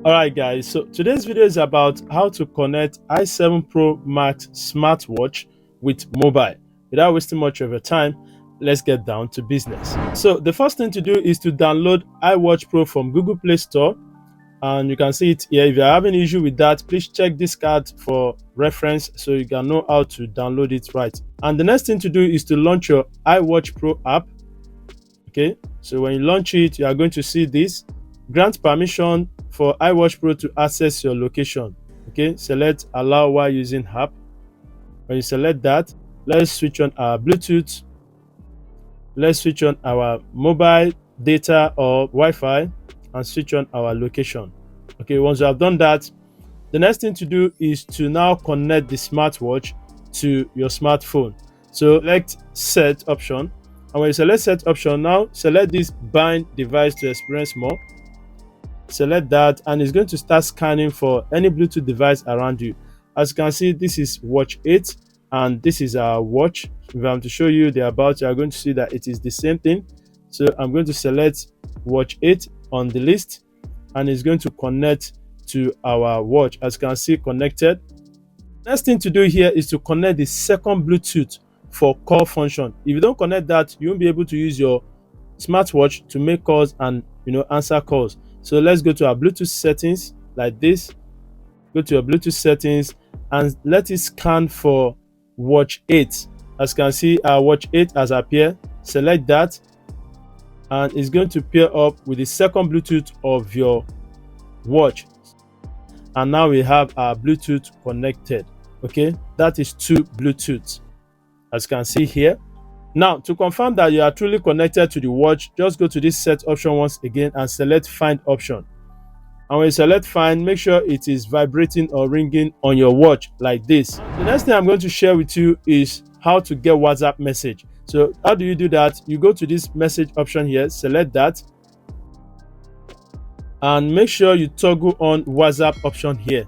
Alright guys, so today's video is about how to connect i7 Pro Max smartwatch with mobile. Without wasting much of your time, let's get down to business. So the first thing to do is to download HiWatch Pro from Google Play Store, and you can see it here. If you're having an issue with that, please check this card for reference so you can know how to download it right. And the next thing to do is to launch your HiWatch Pro app. Okay, so when you launch it, you are going to see this. Grant permission for HiWatch Pro to access your location. Okay, select allow while using app. When you select that, let's switch on our Bluetooth. Let's switch on our mobile data or Wi-Fi and switch on our location. Okay, once you have done that, the next thing to do is to now connect the smartwatch to your smartphone. So select set option, and when you select set option, now select this bind device to experience more. Select that, and it's going to start scanning for any Bluetooth device around you. As you can see, this is watch 8 and this is our watch. If I'm to show you the about, you are going to see that it is the same thing. So I'm going to select watch 8 on the list, and it's going to connect to our watch. As you can see, connected. Next thing to do here is to connect the second Bluetooth for call function. If you don't connect that, you won't be able to use your smartwatch to make calls and answer calls. So let's go to our Bluetooth settings like this. Go to your Bluetooth settings and let it scan for watch 8. As you can see, our watch 8 has appeared. Select that, and it's going to pair up with the second Bluetooth of your watch. And now we have our Bluetooth connected. Okay, that is 2 Bluetooths, as you can see here. Now, to confirm that you are truly connected to the watch, just go to this set option once again and select find option. And when you select find, make sure it is vibrating or ringing on your watch like this. The next thing I'm going to share with you is how to get WhatsApp message. So how do you do that? You go to this message option here, select that, and make sure you toggle on WhatsApp option here.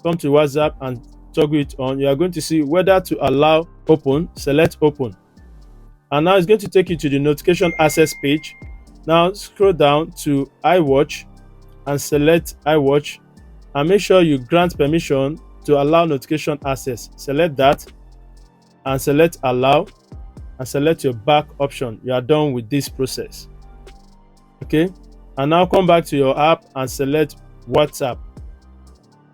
Come to WhatsApp and toggle it on. You are going to see whether to allow open. Select open. And now it's going to take you to the notification access page. Now scroll down to iWatch and select iWatch, and make sure you grant permission to allow notification access. Select that and select allow, and select your back option. You are done with this process. Okay, and now come back to your app and select WhatsApp,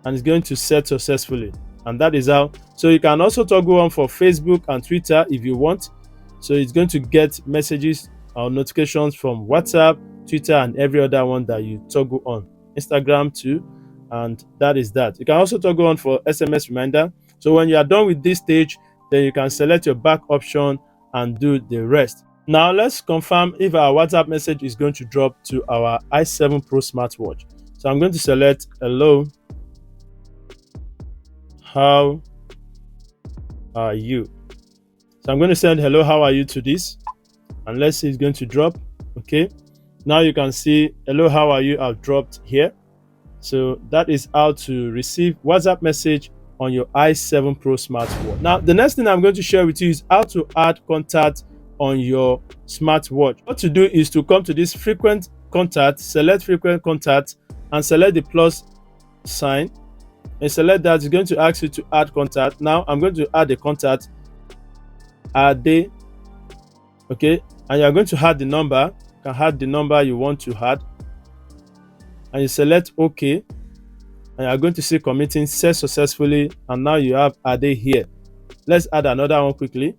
and it's going to set successfully. And that is how. So you can also toggle on for Facebook and Twitter if you want. So it's going to get messages or notifications from WhatsApp, Twitter, and every other one that you toggle on. Instagram too, and that is that. You can also toggle on for SMS reminder. So when you are done with this stage, then you can select your back option and do the rest. Now let's confirm if our WhatsApp message is going to drop to our i7 Pro smartwatch. So I'm going to select hello, how are you? So I'm going to send hello, how are you to this, and let's see it's going to drop. Okay, now you can see hello, how are you I've dropped here. So that is how to receive WhatsApp message on your i7 Pro smartwatch. Now the next thing I'm going to share with you is how to add contact on your smartwatch. What to do is to come to this frequent contact, select frequent contact, and select the plus sign, and select that. It's going to ask you to add contact. Now I'm going to add a contact. Add they, okay, and you are going to add the number. You can add the number you want to add, and you select OK, and you are going to see committing set successfully, and now you have Ade here. Let's add another one quickly.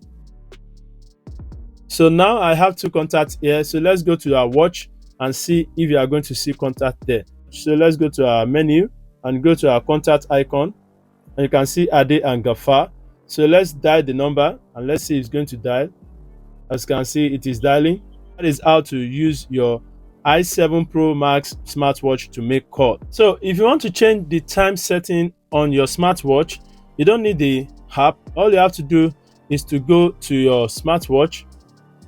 So now I have 2 contacts here. So let's go to our watch and see if you are going to see contact there. So let's go to our menu and go to our contact icon, and you can see Ade and Gafar. So let's dial the number and let's see if it's going to dial. As you can see, it is dialing. That is how to use your i7 Pro Max smartwatch to make call. So if you want to change the time setting on your smartwatch, you don't need the app. All you have to do is to go to your smartwatch,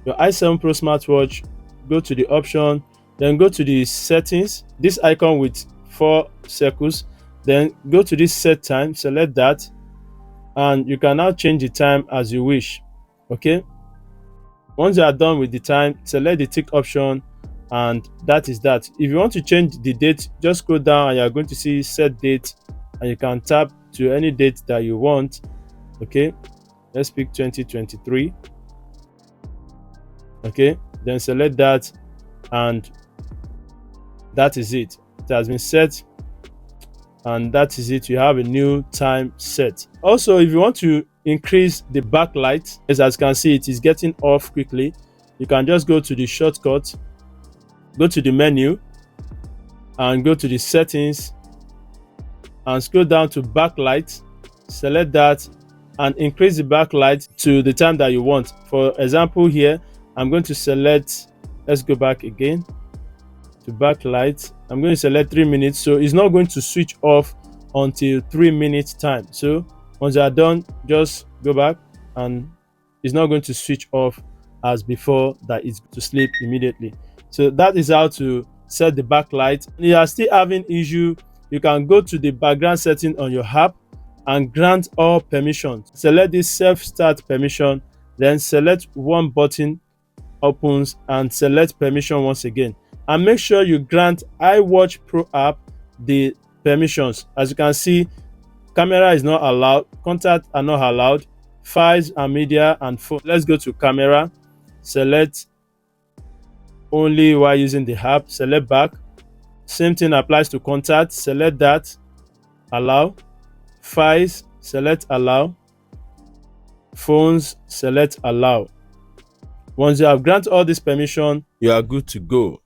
your i7 Pro smartwatch, go to the option, then go to the settings, this icon with 4 circles, then go to this set time, select that, and you can now change the time as you wish. Okay, once you are done with the time, select the tick option and that is that. If you want to change the date, just go down and you're going to see set date, and you can tap to any date that you want. Okay, let's pick 2023. Okay, then select that, and that is it. It has been set, and that is it. You have a new time set. Also, if you want to increase the backlight, as you can see, it is getting off quickly. You can just go to the shortcut, go to the menu, and go to the settings, and scroll down to backlight. Select that and increase the backlight to the time that you want. For example, here I'm going to select, let's go back again to backlight. I'm going to select 3 minutes, so it's not going to switch off until 3 minutes time. So once you are done, just go back, and it's not going to switch off as before, that it's to sleep immediately. So that is how to set the backlight. If you are still having issue, you can go to the background setting on your app and grant all permissions. Select this self start permission, then select one button opens and select permission once again, and make sure you grant HiWatch Pro app the permissions. As you can see, camera is not allowed, contacts are not allowed, files and media and phone. Let's go to camera, select only while using the app, select back. Same thing applies to contact, select that, allow. Files, select allow. Phones, select allow. Once you have granted all this permission, you are good to go.